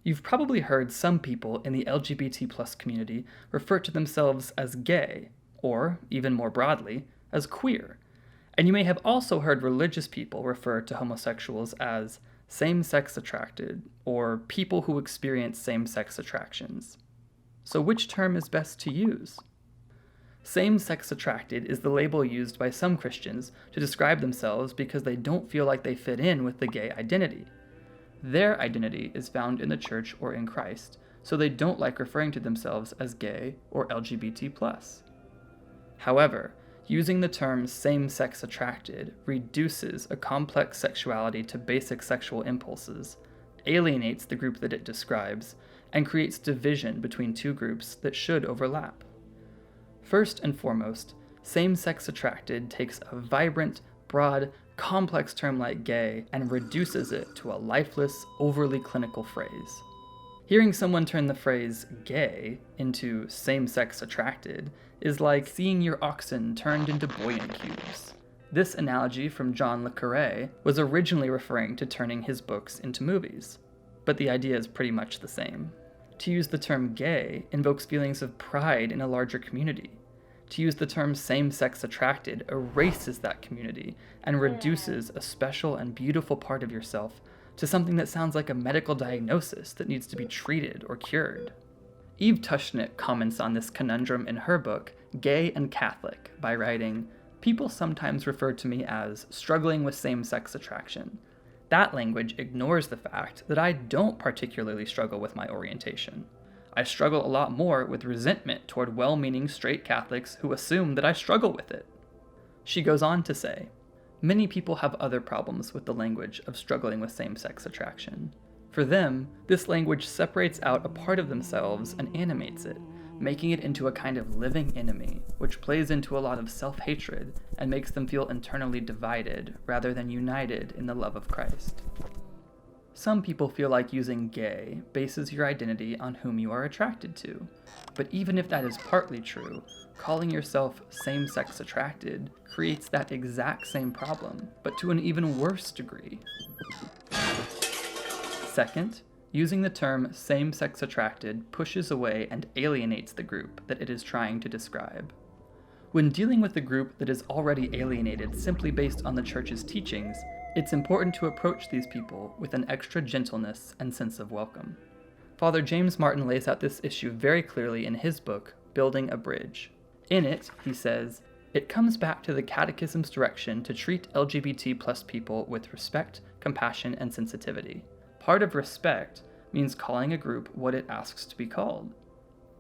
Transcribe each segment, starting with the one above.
You've probably heard some people in the LGBT plus community refer to themselves as gay, or, even more broadly, as queer. And you may have also heard religious people refer to homosexuals as same-sex attracted, or people who experience same-sex attractions. So which term is best to use? Same-sex attracted is the label used by some Christians to describe themselves because they don't feel like they fit in with the gay identity. Their identity is found in the church or in Christ, so they don't like referring to themselves as gay or LGBT+. However, using the term same-sex attracted reduces a complex sexuality to basic sexual impulses, alienates the group that it describes, and creates division between two groups that should overlap. First and foremost, same-sex attracted takes a vibrant, broad, complex term like gay and reduces it to a lifeless, overly clinical phrase. Hearing someone turn the phrase gay into same-sex attracted is like seeing your oxen turned into buoyant cubes. This analogy from John le Carré was originally referring to turning his books into movies, but the idea is pretty much the same. To use the term gay invokes feelings of pride in a larger community. To use the term same-sex attracted erases that community and reduces a special and beautiful part of yourself to something that sounds like a medical diagnosis that needs to be treated or cured. Eve Tushnet comments on this conundrum in her book, Gay and Catholic, by writing, "People sometimes refer to me as struggling with same-sex attraction. That language ignores the fact that I don't particularly struggle with my orientation. I struggle a lot more with resentment toward well-meaning straight Catholics who assume that I struggle with it." She goes on to say, "Many people have other problems with the language of struggling with same-sex attraction. For them, this language separates out a part of themselves and animates it, making it into a kind of living enemy, which plays into a lot of self-hatred and makes them feel internally divided rather than united in the love of Christ." Some people feel like using gay bases your identity on whom you are attracted to, but even if that is partly true, calling yourself same-sex attracted creates that exact same problem, but to an even worse degree. Second, using the term same-sex attracted pushes away and alienates the group that it is trying to describe. When dealing with a group that is already alienated simply based on the church's teachings, it's important to approach these people with an extra gentleness and sense of welcome. Father James Martin lays out this issue very clearly in his book, Building a Bridge. In it, he says, "It comes back to the Catechism's direction to treat LGBT+ people with respect, compassion, and sensitivity. Part of respect means calling a group what it asks to be called.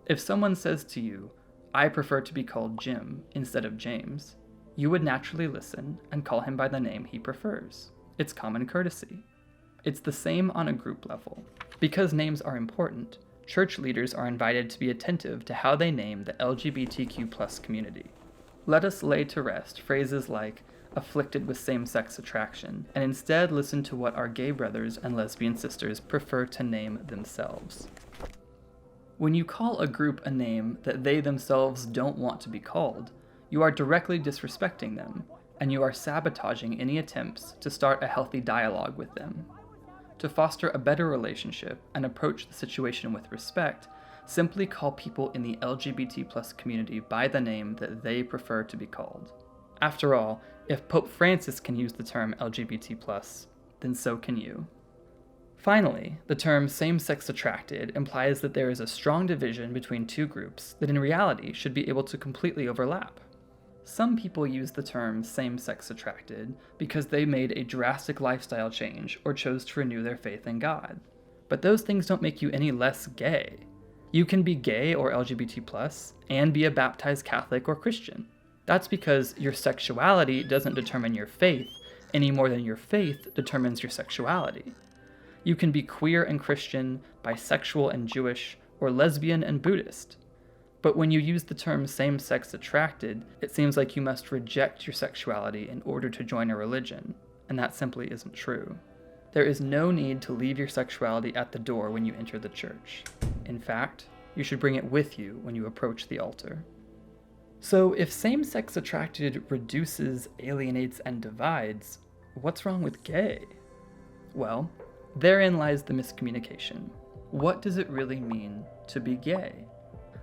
If someone says to you, 'I prefer to be called Jim instead of James,' you would naturally listen and call him by the name he prefers. It's common courtesy. It's the same on a group level. Because names are important, church leaders are invited to be attentive to how they name the LGBTQ+ community. Let us lay to rest phrases like afflicted with same-sex attraction, and instead listen to what our gay brothers and lesbian sisters prefer to name themselves." When you call a group a name that they themselves don't want to be called, you are directly disrespecting them, and you are sabotaging any attempts to start a healthy dialogue with them. To foster a better relationship and approach the situation with respect, simply call people in the LGBT+ community by the name that they prefer to be called. After all, if Pope Francis can use the term LGBT+, then so can you. Finally, the term same-sex attracted implies that there is a strong division between two groups that in reality should be able to completely overlap. Some people use the term same-sex attracted because they made a drastic lifestyle change or chose to renew their faith in God. But those things don't make you any less gay. You can be gay or LGBT+ and be a baptized Catholic or Christian. That's because your sexuality doesn't determine your faith any more than your faith determines your sexuality. You can be queer and Christian, bisexual and Jewish, or lesbian and Buddhist. But when you use the term same-sex attracted, it seems like you must reject your sexuality in order to join a religion, and that simply isn't true. There is no need to leave your sexuality at the door when you enter the church. In fact, you should bring it with you when you approach the altar. So if same-sex attracted reduces, alienates, and divides, what's wrong with gay? Well, therein lies the miscommunication. what does it really mean to be gay?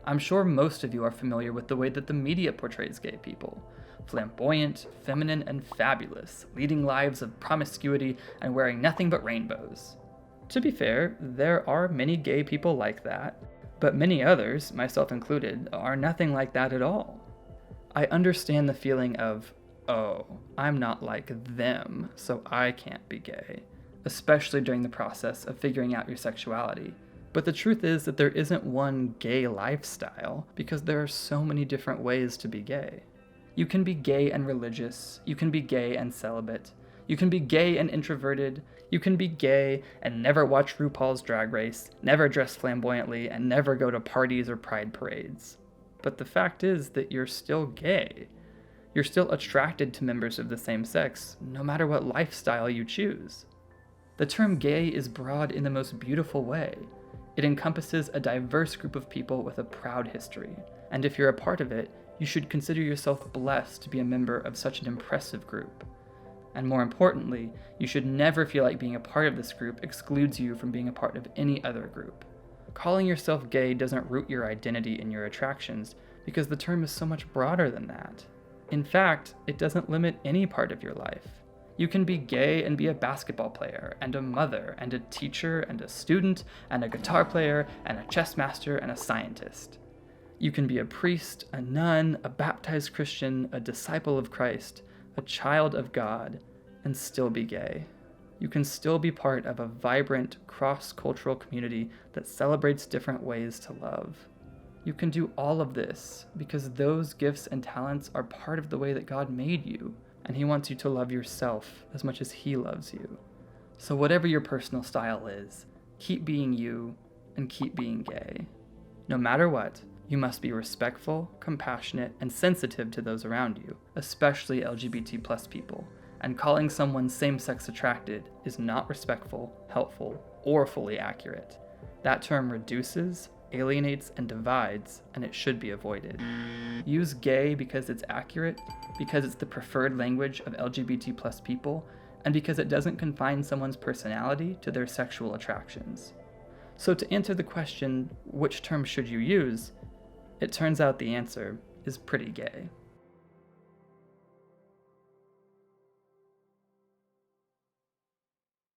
I'm sure most of you are familiar with the way that the media portrays gay people. Flamboyant, feminine, and fabulous, leading lives of promiscuity and wearing nothing but rainbows. To be fair, there are many gay people like that, but many others, myself included, are nothing like that at all. I understand the feeling of, oh, I'm not like them, so I can't be gay, especially during the process of figuring out your sexuality. But the truth is that there isn't one gay lifestyle, because there are so many different ways to be gay. You can be gay and religious, you can be gay and celibate, you can be gay and introverted, you can be gay and never watch RuPaul's Drag Race, never dress flamboyantly, and never go to parties or pride parades. But the fact is that you're still gay. You're still attracted to members of the same sex, no matter what lifestyle you choose. The term gay is broad in the most beautiful way. It encompasses a diverse group of people with a proud history, and if you're a part of it, you should consider yourself blessed to be a member of such an impressive group. And more importantly, you should never feel like being a part of this group excludes you from being a part of any other group. Calling yourself gay doesn't root your identity in your attractions, because the term is so much broader than that. In fact, it doesn't limit any part of your life. You can be gay and be a basketball player, and a mother, and a teacher, and a student, and a guitar player, and a chess master, and a scientist. You can be a priest, a nun, a baptized Christian, a disciple of Christ, a child of God, and still be gay. You can still be part of a vibrant, cross-cultural community that celebrates different ways to love. You can do all of this because those gifts and talents are part of the way that God made you, and He wants you to love yourself as much as He loves you. So whatever your personal style is, keep being you and keep being gay. No matter what, you must be respectful, compassionate, and sensitive to those around you, especially LGBT+ people, and calling someone same-sex attracted is not respectful, helpful, or fully accurate. That term reduces, alienates, and divides, and it should be avoided. Use gay because it's accurate, because it's the preferred language of LGBT+ people, and because it doesn't confine someone's personality to their sexual attractions. So to answer the question, which term should you use? It turns out the answer is pretty gay.